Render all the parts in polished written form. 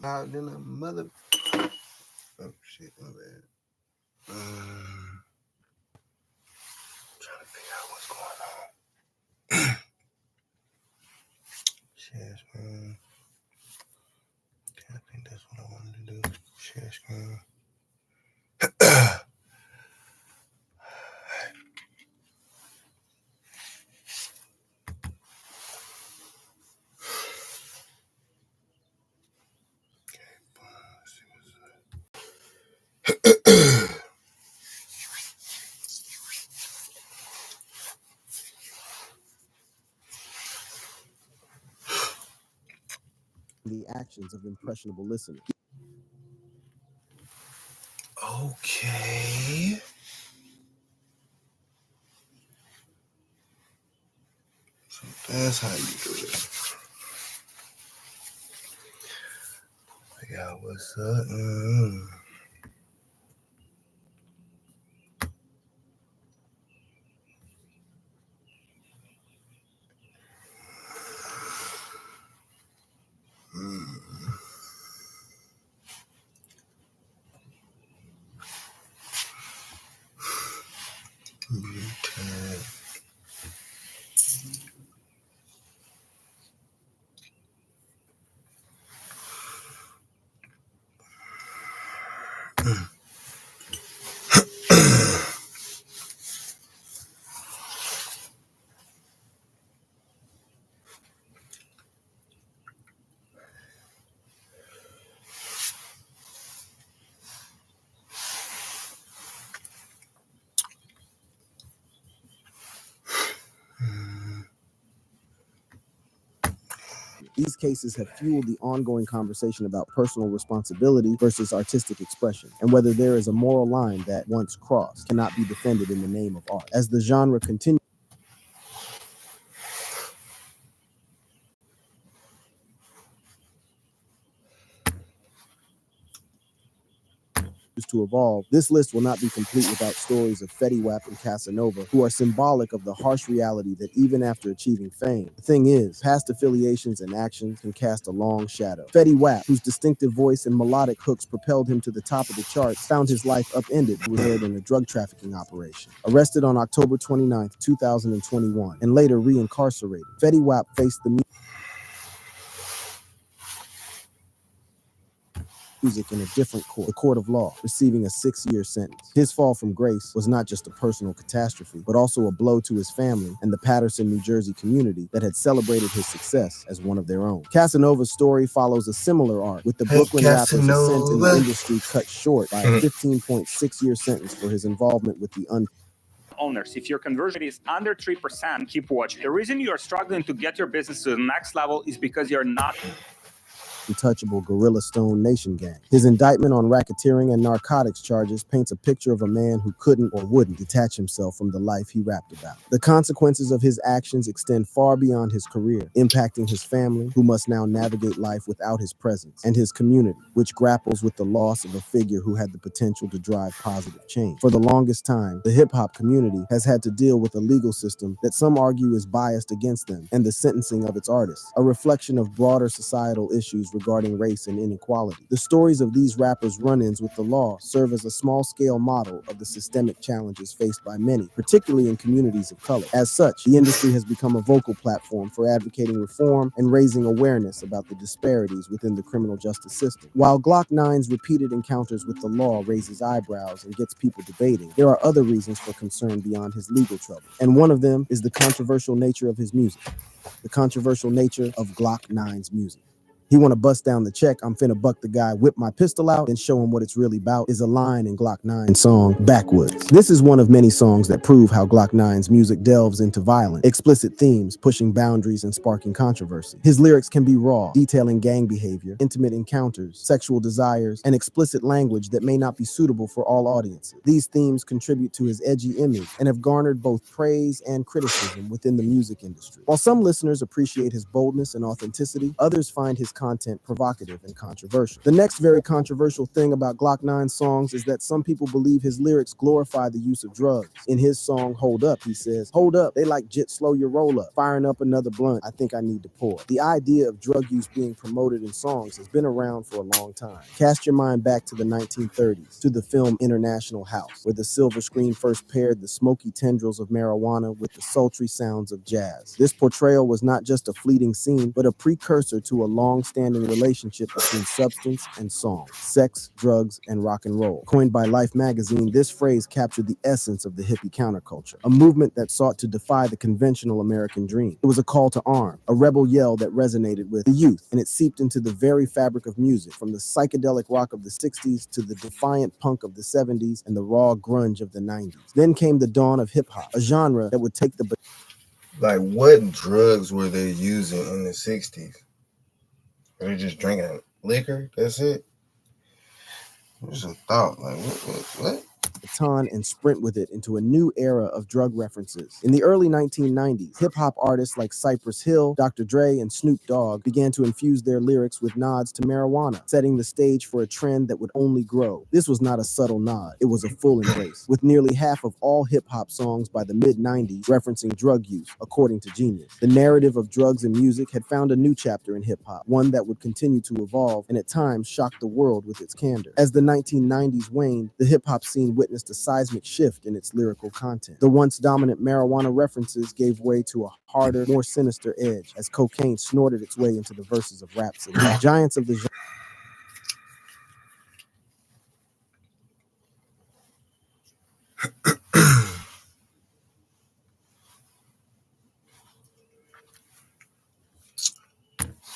Out in a mother. Oh shit, my bad. Trying to figure out what's going on. Share screen. Okay, I think that's what I wanted to do. Share screen. The actions of impressionable listeners. Okay. So that's how you do it. Yeah, what's up? These cases have fueled the ongoing conversation about personal responsibility versus artistic expression, and whether there is a moral line that, once crossed, cannot be defended in the name of art. As the genre continues to evolve, this list will not be complete without stories of Fetty Wap and Casanova, who are symbolic of the harsh reality that even after achieving fame, the thing is, past affiliations and actions can cast a long shadow. Fetty Wap, whose distinctive voice and melodic hooks propelled him to the top of the charts, found his life upended when in a drug trafficking operation. Arrested on October 29, 2021, and later reincarcerated, Fetty Wap faced the music in a different court, the court of law, receiving a 6-year sentence. His fall from grace was not just a personal catastrophe, but also a blow to his family and the Paterson, New Jersey community that had celebrated his success as one of their own. Casanova's story follows a similar arc, with the Brooklyn rapper's ascent in the industry cut short by a 15.6-year sentence for his involvement with the owners. If your conversion is under 3%, keep watching. The reason you are struggling to get your business to the next level is because you're not untouchable Gorilla Stone Nation gang. His indictment on racketeering and narcotics charges paints a picture of a man who couldn't or wouldn't detach himself from the life he rapped about. The consequences of his actions extend far beyond his career, impacting his family, who must now navigate life without his presence, and his community, which grapples with the loss of a figure who had the potential to drive positive change. For the longest time, the hip-hop community has had to deal with a legal system that some argue is biased against them, and the sentencing of its artists, a reflection of broader societal issues regarding race and inequality. The stories of these rappers' run-ins with the law serve as a small-scale model of the systemic challenges faced by many, particularly in communities of color. As such, the industry has become a vocal platform for advocating reform and raising awareness about the disparities within the criminal justice system. While Glock 9's repeated encounters with the law raises eyebrows and gets people debating, there are other reasons for concern beyond his legal trouble. And one of them is the controversial nature of his music. The controversial nature of Glock 9's music. He want to bust down the check, I'm finna buck the guy, whip my pistol out, and show him what it's really about, is a line in Glock 9's song, Backwoods. This is one of many songs that prove how Glock 9's music delves into violent, explicit themes, pushing boundaries and sparking controversy. His lyrics can be raw, detailing gang behavior, intimate encounters, sexual desires, and explicit language that may not be suitable for all audiences. These themes contribute to his edgy image and have garnered both praise and criticism within the music industry. While some listeners appreciate his boldness and authenticity, others find his content provocative and controversial. The next very controversial thing about Glock 9's songs is that some people believe his lyrics glorify the use of drugs. In his song, Hold Up, he says, "Hold up, they like jit, slow your roll up. Firing up another blunt, I think I need to pour." The idea of drug use being promoted in songs has been around for a long time. Cast your mind back to the 1930s, to the film International House, where the silver screen first paired the smoky tendrils of marijuana with the sultry sounds of jazz. This portrayal was not just a fleeting scene, but a precursor to a long-standing relationship between substance and song, sex, drugs, and rock and roll. Coined by Life magazine, this phrase captured the essence of the hippie counterculture, a movement that sought to defy the conventional American dream. It was a call to arm, a rebel yell that resonated with the youth, and it seeped into the very fabric of music, from the psychedelic rock of the 60s to the defiant punk of the 70s and the raw grunge of the 90s. Then came the dawn of hip-hop, a genre that would take the... Like, what drugs were they using in the 60s? Were they just drinking liquor? That's it? It was a thought. Like, what? baton and sprint with it into a new era of drug references. In the early 1990s, hip-hop artists like Cypress Hill, Dr. Dre, and Snoop Dogg began to infuse their lyrics with nods to marijuana, setting the stage for a trend that would only grow. This was not a subtle nod, it was a full embrace, with nearly half of all hip-hop songs by the mid-90s referencing drug use, according to Genius. The narrative of drugs and music had found a new chapter in hip-hop, one that would continue to evolve and at times shock the world with its candor. As the 1990s waned, the hip-hop scene witnessed a seismic shift in its lyrical content. The once dominant marijuana references gave way to a harder, more sinister edge as cocaine snorted its way into the verses of Rhapsody. The giants of the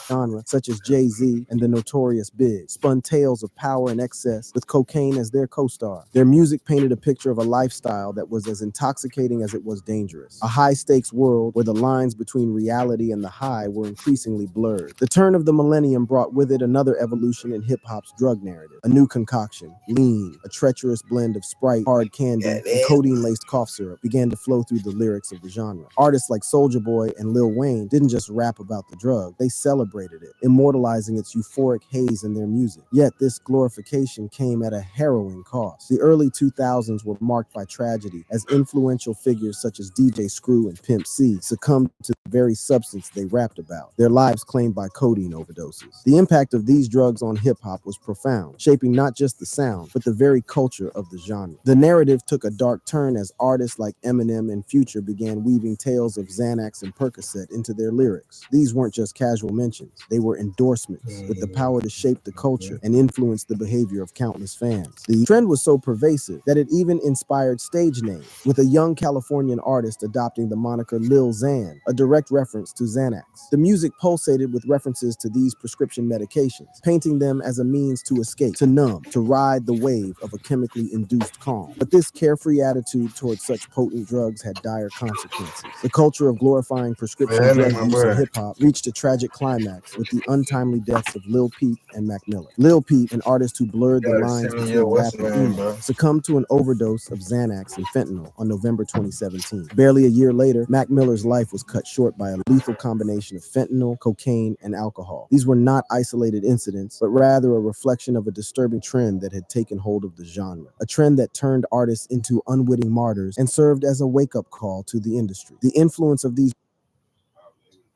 genre, such as Jay-Z and the Notorious Big, spun tales of power and excess with cocaine as their co-star. Their music painted a picture of a lifestyle that was as intoxicating as it was dangerous. A high-stakes world where the lines between reality and the high were increasingly blurred. The turn of the millennium brought with it another evolution in hip-hop's drug narrative. A new concoction, lean, a treacherous blend of Sprite, hard candy, and codeine-laced cough syrup began to flow through the lyrics of the genre. Artists like Soulja Boy and Lil Wayne didn't just rap about the drug, they celebrated it, immortalizing its euphoric haze in their music. Yet this glorification came at a harrowing cost. The early 2000s were marked by tragedy as influential figures such as DJ Screw and Pimp C succumbed to the very substance they rapped about, their lives claimed by codeine overdoses. The impact of these drugs on hip-hop was profound, shaping not just the sound, but the very culture of the genre. The narrative took a dark turn as artists like Eminem and Future began weaving tales of Xanax and Percocet into their lyrics. These weren't just casual mentions. They were endorsements with the power to shape the culture and influence the behavior of countless fans. The trend was so pervasive that it even inspired stage names, with a young Californian artist adopting the moniker Lil Xan, a direct reference to Xanax. The music pulsated with references to these prescription medications, painting them as a means to escape, to numb, to ride the wave of a chemically induced calm. But this carefree attitude towards such potent drugs had dire consequences. The culture of glorifying prescription drug use in hip-hop reached a tragic climax with the untimely deaths of Lil Peep and Mac Miller. Lil Peep, an artist who blurred the lines between rap and emo, succumbed to an overdose of Xanax and fentanyl on November 2017. Barely a year later, Mac Miller's life was cut short by a lethal combination of fentanyl, cocaine, and alcohol. These were not isolated incidents, but rather a reflection of a disturbing trend that had taken hold of the genre, a trend that turned artists into unwitting martyrs and served as a wake-up call to the industry. The influence of these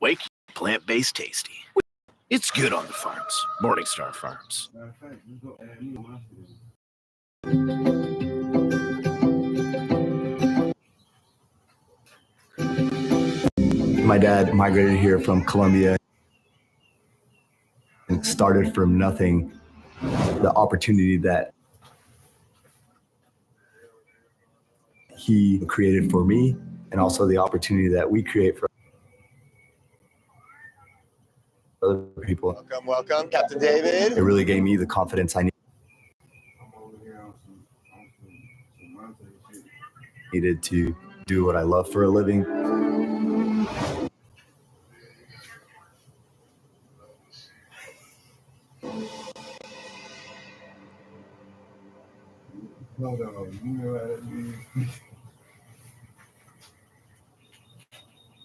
Wake plant-based tasty. It's good on the farms. Morningstar Farms. My dad migrated here from Colombia and started from nothing. The opportunity that he created for me, and also the opportunity that we create for other people. Welcome, Captain David. It really gave me the confidence I needed to do what I love for a living.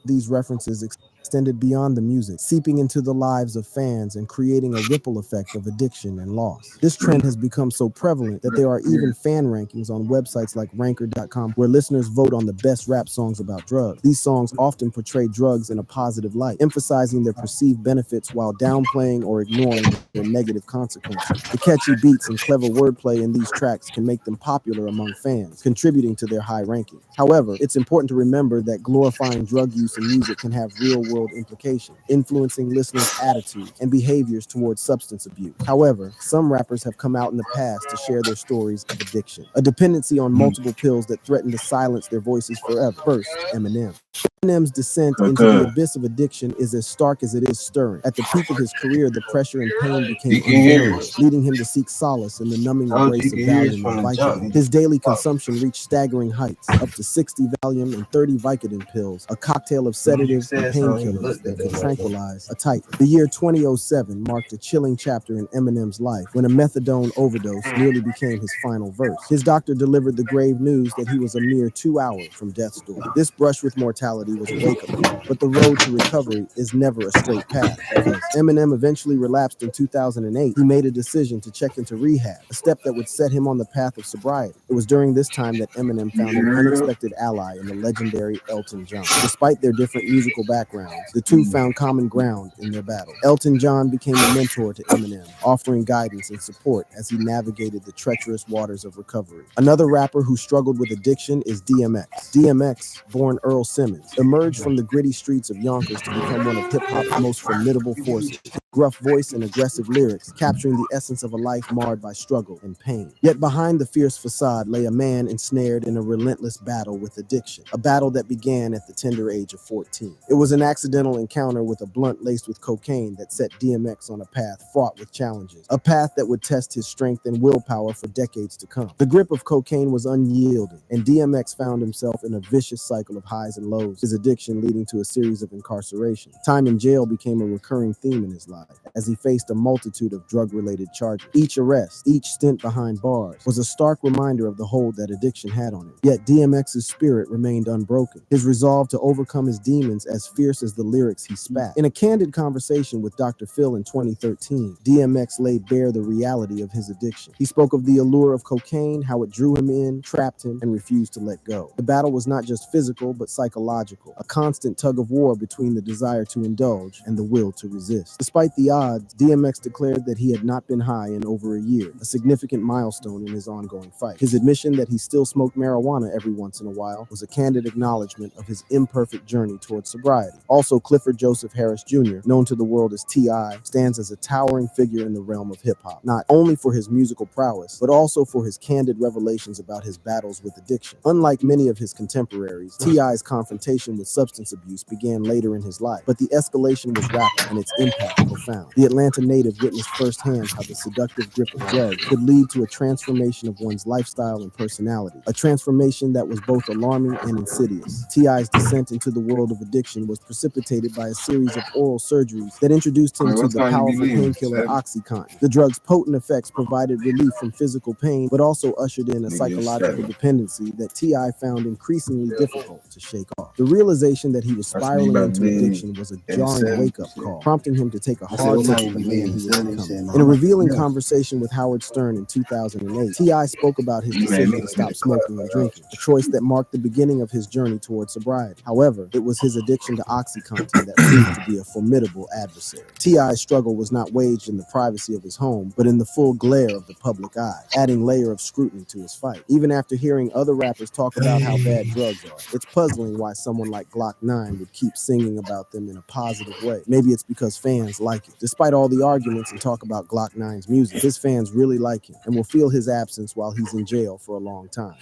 These references extend extended beyond the music, seeping into the lives of fans and creating a ripple effect of addiction and loss. This trend has become so prevalent that there are even fan rankings on websites like ranker.com where listeners vote on the best rap songs about drugs. These songs often portray drugs in a positive light, emphasizing their perceived benefits while downplaying or ignoring their negative consequences. The catchy beats and clever wordplay in these tracks can make them popular among fans, contributing to their high rankings. However, it's important to remember that glorifying drug use in music can have real-world implications, influencing listeners' attitudes and behaviors towards substance abuse. However, some rappers have come out in the past to share their stories of addiction, a dependency on multiple pills that threaten to silence their voices forever. First, Eminem. Eminem's descent into the abyss of addiction is as stark as it is stirring. At the peak of his career, the pressure and pain became unbearable, leading him to seek solace in the numbing embrace of Valium and Vicodin. His daily consumption reached staggering heights, up to 60 Valium and 30 Vicodin pills, a cocktail of sedatives and painkillers that could tranquilize a titan. The year 2007 marked a chilling chapter in Eminem's life when a methadone overdose nearly became his final verse. His doctor delivered the grave news that he was a mere 2 hours from death's door. This brush with mortality was a wake-up call, but the road to recovery is never a straight path. Because Eminem eventually relapsed in 2008, he made a decision to check into rehab, a step that would set him on the path of sobriety. It was during this time that Eminem found an unexpected ally in the legendary Elton John. Despite their different musical backgrounds, the two found common ground in their battle. Elton John became a mentor to Eminem, offering guidance and support as he navigated the treacherous waters of recovery. Another rapper who struggled with addiction is DMX. DMX, born Earl Simmons, emerged from the gritty streets of Yonkers to become one of hip-hop's most formidable forces. Gruff voice and aggressive lyrics, capturing the essence of a life marred by struggle and pain. Yet behind the fierce facade lay a man ensnared in a relentless battle with addiction, a battle that began at the tender age of 14. It was an accidental encounter with a blunt laced with cocaine that set DMX on a path fraught with challenges, a path that would test his strength and willpower for decades to come. The grip of cocaine was unyielding, and DMX found himself in a vicious cycle of highs and lows, his addiction leading to a series of incarceration. Time in jail became a recurring theme in his life, as he faced a multitude of drug-related charges. Each arrest, each stint behind bars, was a stark reminder of the hold that addiction had on him. Yet DMX's spirit remained unbroken, his resolve to overcome his demons as fierce as the lyrics he spat. In a candid conversation with Dr. Phil in 2013, DMX laid bare the reality of his addiction. He spoke of the allure of cocaine, how it drew him in, trapped him, and refused to let go. The battle was not just physical, but psychological, a constant tug of war between the desire to indulge and the will to resist. Despite the odds, DMX declared that he had not been high in over a year, a significant milestone in his ongoing fight. His admission that he still smoked marijuana every once in a while was a candid acknowledgement of his imperfect journey towards sobriety. Also, Clifford Joseph Harris Jr., known to the world as T.I., stands as a towering figure in the realm of hip-hop, not only for his musical prowess, but also for his candid revelations about his battles with addiction. Unlike many of his contemporaries, T.I.'s confrontation with substance abuse began later in his life, but the escalation was rapid and its impact profound. The Atlanta native witnessed firsthand how the seductive grip of drugs could lead to a transformation of one's lifestyle and personality, a transformation that was both alarming and insidious. T.I.'s descent into the world of addiction was precipitated by a series of oral surgeries that introduced him to the powerful painkiller OxyContin. The drug's potent effects provided relief from physical pain, but also ushered in a psychological dependency that T.I. found increasingly difficult to shake off. The realization that he was spiraling into addiction was a jarring wake-up call, prompting him to take a hard look at the man he was becoming. In a revealing conversation with Howard Stern in 2008, T.I. spoke about his decision to stop smoking and drinking, a choice that marked the beginning of his journey towards sobriety. However, it was his addiction to OxyContin that proved to be a formidable adversary. T.I.'s struggle was not waged in the privacy of his home, but in the full glare of the public eye, adding layer of scrutiny to his fight. Even after hearing other rappers talk about how bad drugs are, it's puzzling why someone like Glock 9 would keep singing about them in a positive way. Maybe it's because fans like it. Despite all the arguments and talk about Glock 9's music, his fans really like him and will feel his absence while he's in jail for a long time.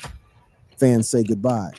Fans say goodbye.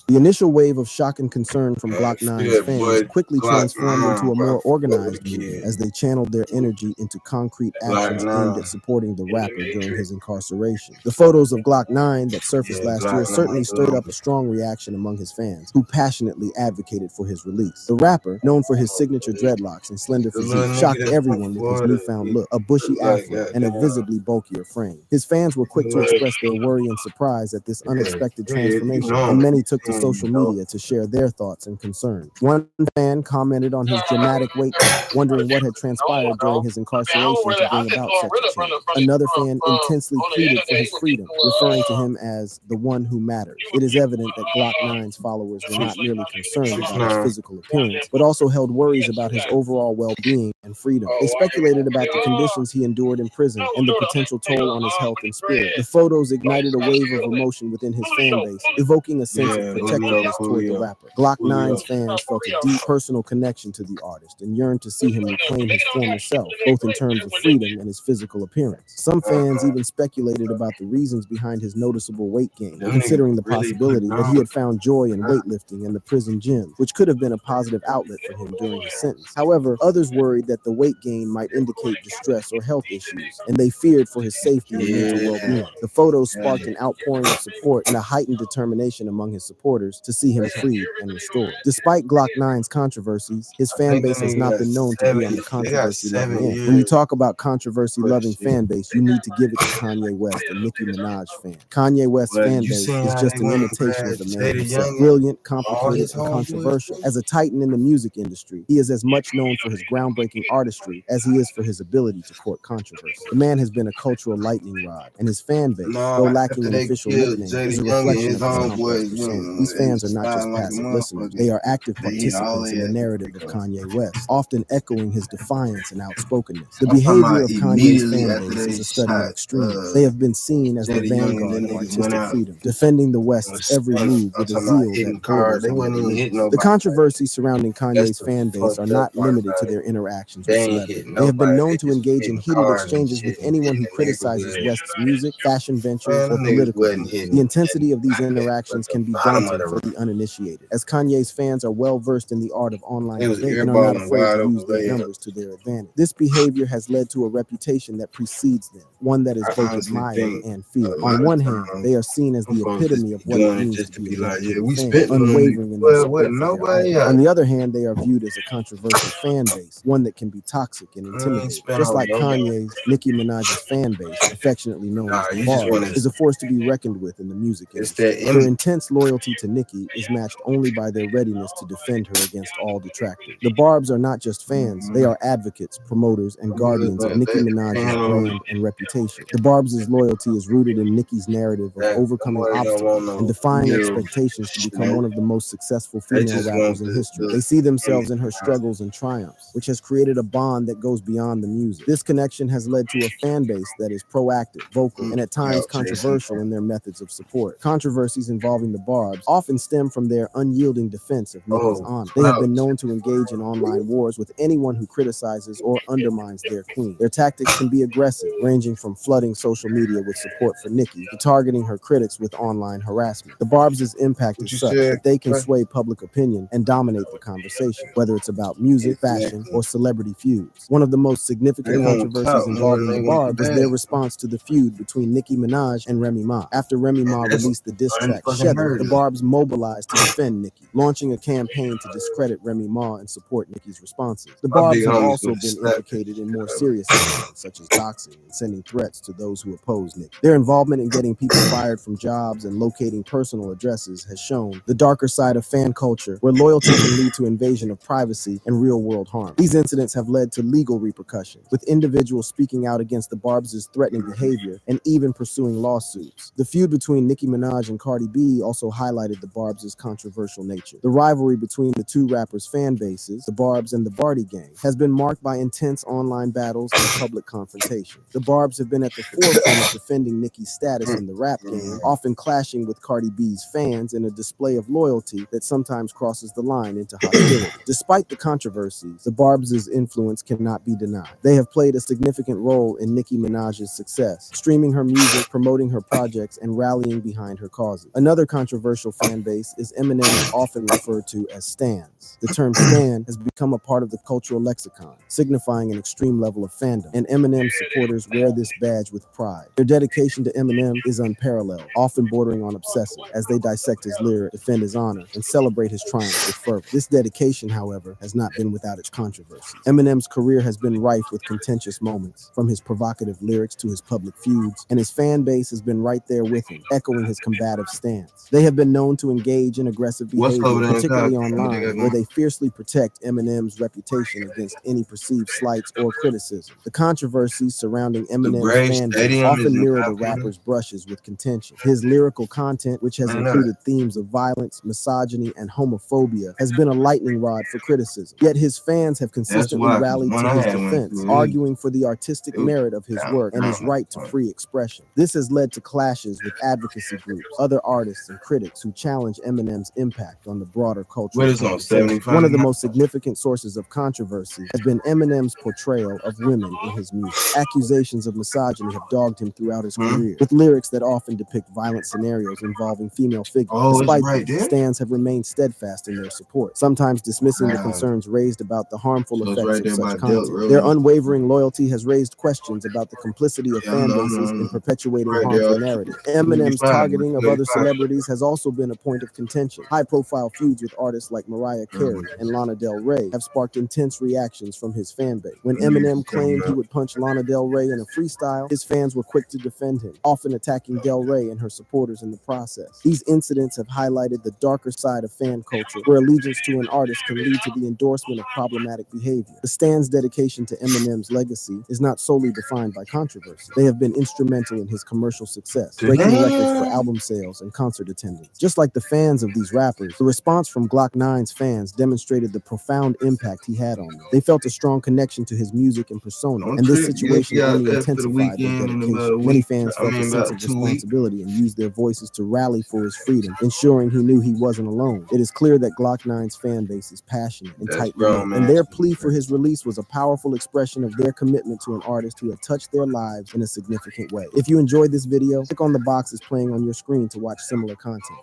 The initial wave of shock and concern from Glock 9's fans quickly transformed into a more organized movement as they channeled their energy into concrete actions aimed at supporting the rapper during his incarceration. The photos of Glock 9 that surfaced last year certainly stirred up a strong reaction among his fans, who passionately advocated for his release. The rapper, known for his signature dreadlocks and slender physique, shocked everyone with his newfound look, a bushy afro, and a visibly bulkier frame. His fans were quick to express their worry and surprise at this unexpected transformation, and many took to social media to share their thoughts and concerns. One fan commented on his dramatic weight gain, wondering what had transpired during his incarceration to bring about such a change. Another fan intensely pleaded for his freedom, referring to him as the one who matters. It is evident that Glock 9's followers were not merely concerned about his physical appearance, but also held worries about his overall well-being and freedom. They speculated about the conditions he endured in prison and the potential toll on his health and spirit. The photos ignited a wave of emotion within his fan base, evoking a sense of protectiveness toward the rapper. Glock 9's fans felt a deep personal connection to the artist and yearned to see him reclaim his former self, both in terms of freedom and his physical appearance. Some fans even speculated about the reasons behind his noticeable weight gain, considering the possibility that he had found joy in weightlifting in the prison gym, which could have been a positive outlet for him during his sentence. However, others worried that the weight gain might indicate distress or health issues, and they feared for his safety and mental well-being. The photos sparked an outpouring of support and a heightened determination among his supporters to see him freed and restored. Despite Glock 9's controversies, his fan base has not been known to be on the controversy-loving end. When you talk about controversy-loving fan base, you need to give it to Kanye West and Nicki Minaj fan. Kanye West's fan base is just an imitation of the man himself. Brilliant, complicated, and controversial. As a titan in the music industry, he is as much known for his groundbreaking artistry as he is for his ability to court controversy. The man has been a cultural lightning rod, and his fan base, though lacking an official nickname, is a reflection of his complex persona. These fans are not just passive listeners, they are active participants in the narrative of Kanye West, often echoing his defiance and outspokenness. The behavior of Kanye's fan base is a study in extremes. They have been seen as the vanguard of artistic freedom, defending the West's every move with a zeal that borders on religion. The controversies surrounding Kanye's fan base are not limited to their interactions with celebrities. They have been known to engage in heated exchanges with anyone who criticizes West's music, fashion ventures, or political views. The intensity of these interactions can be daunting for the uninitiated, as Kanye's fans are well versed in the art of online debate and are not afraid to use their numbers to their advantage. This behavior has led to a reputation that precedes them, one that is both admired and feared. On one hand, they are seen as the epitome of what it means to be a fan, unwavering in their support for their art. On the other hand, they are viewed as a controversial fan base, one that can be toxic and intimidating. Just like Kanye's, Nicki Minaj's fan base, affectionately known as the Barbs, is a force to be reckoned with in the music industry. Their intense loyalty to Nicki is matched only by their readiness to defend her against all detractors. The Barbs are not just fans, they are advocates, promoters, and guardians of Nicki Minaj's brand and reputation. The Barbs' loyalty is rooted in Nicki's narrative of overcoming obstacles and defying expectations to become one of the most successful female rappers in history. They see themselves in her struggles and triumphs, which has created a bond that goes beyond the music. This connection has led to a fan base that is proactive, vocal, and at times controversial in their methods of support. Controversies involving the Barbs often stem from their unyielding defense of Nicki's honor. They have been known to engage in online wars with anyone who criticizes or undermines their queen. Their tactics can be aggressive, ranging from flooding social media with support for Nicki to targeting her critics with online harassment. The Barbs' impact is such that they can sway public opinion and dominate the conversation, whether it's about music, fashion, or celebrity feuds. One of the most significant controversies involving the Barbs was their response to the feud between Nicki Minaj and Remy Ma. After Remy Ma released the diss track Shether, the Barbs mobilized to defend Nicki, launching a campaign to discredit Remy Ma and support Nicki's responses. The Barbs have also been implicated in more serious incidents, such as doxing and sending threats to those who oppose Nicki. Their involvement in getting people fired from jobs and locating personal addresses has shown the darker side of fan culture, where loyalty can lead to invasion of privacy and real-world harm. These incidents have led to legal repercussions, with individuals speaking out against the Barbs' threatening behavior and even pursuing lawsuits. The feud between Nicki Minaj and Cardi B also highlighted the Barbs' controversial nature. The rivalry between the two rappers' fan bases, the Barbs and the Barty Gang, has been marked by intense online battles and public confrontation. The Barbs have been at the forefront of defending Nicki's status in the rap game, often clashing with Cardi B's fans in a display of loyalty that sometimes crosses the line into hostility. Despite the controversies, the Barbs' influence cannot be denied. They have played a significant role in Nicki Minaj's success, streaming her music, promoting her projects, and rallying behind her causes. Another controversial fan base is Eminem, often referred to as stans. The term stan has become a part of the cultural lexicon, signifying an extreme level of fandom, and Eminem supporters wear this badge with pride. Their dedication to Eminem is unparalleled, often bordering on obsessive, as they dissect his lyric, defend his honor, and celebrate his triumphs with fervor. This dedication, however, has not been without its controversies. Eminem's career has been rife with contentious moments, from his provocative lyrics to his public feuds, and his fan base has been right there with him, echoing his combative stance. They have been known known to engage in aggressive What's behavior, over there in the particularly car? What they got online, going? where they fiercely protect Eminem's reputation against any perceived slights or criticism. The controversies surrounding Eminem's Gray fan base Stadium is often in mirror the California. rapper's brushes with contention. His lyrical content, which has I know. included themes of violence, misogyny, and homophobia, has been a lightning rod for criticism. Yet his fans have consistently why, 'cause rallied when to I his had went defense, through it, arguing for the artistic it was merit of his down, work and his down, right to down. free expression. This has led to clashes with advocacy groups, other artists, and critics who challenge Eminem's impact on the broader cultural What is on conversation. 75? One of the most significant sources of controversy has been Eminem's portrayal of women in his music. Accusations of misogyny have dogged him throughout his career, with lyrics that often depict violent scenarios involving female figures. Oh, it's Despite right this, there? stands have remained steadfast in their support, sometimes dismissing the concerns raised about the harmful So it's effects right of there by such Delk content. Road. Their unwavering loyalty has raised questions about the complicity of Yeah, fan I bases in know. perpetuating Right harmful there. narratives. Eminem's 75, targeting of other 75. celebrities has also been a point of contention. High-profile feuds with artists like Mariah Carey and Lana Del Rey have sparked intense reactions from his fan base. When Eminem claimed he would punch Lana Del Rey in a freestyle, his fans were quick to defend him, often attacking Del Rey and her supporters in the process. These incidents have highlighted the darker side of fan culture, where allegiance to an artist can lead to the endorsement of problematic behavior. The Stand's dedication to Eminem's legacy is not solely defined by controversy. They have been instrumental in his commercial success, breaking records for album sales and concert attendance. Just like the fans of these rappers, the response from Glock 9's fans demonstrated the profound impact he had on them. They felt a strong connection to his music and persona, and this situation only intensified their dedication. Many fans felt a sense of responsibility and used their voices to rally for his freedom, ensuring he knew he wasn't alone. It is clear that Glock 9's fan base is passionate and tightly knit, and their plea for his release was a powerful expression of their commitment to an artist who had touched their lives in a significant way. If you enjoyed this video, click on the boxes playing on your screen to watch similar content.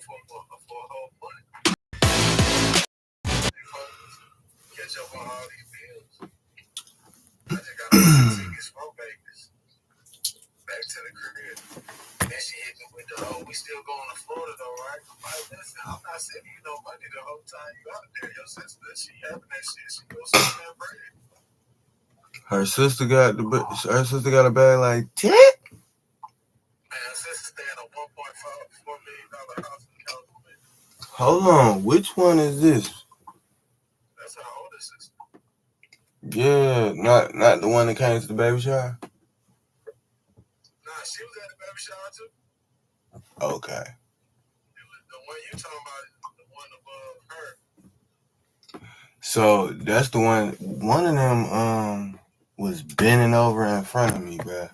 Back to the crib. And she hit me with the, oh, we still going to Florida though, right? I'm not sending you no money the whole time you out there. Your sister, she having that shit. She goes send that bread. Her sister got a bag like that? Man, her sister staying a $1.4 million house in California. Hold on, which one is this? That's her oldest sister. Yeah, not the one that came to the baby shower. Nah, she was at the baby shower too. Okay. The one you talking about, the one above her. So that's the one of them was bending over in front of me, bruh.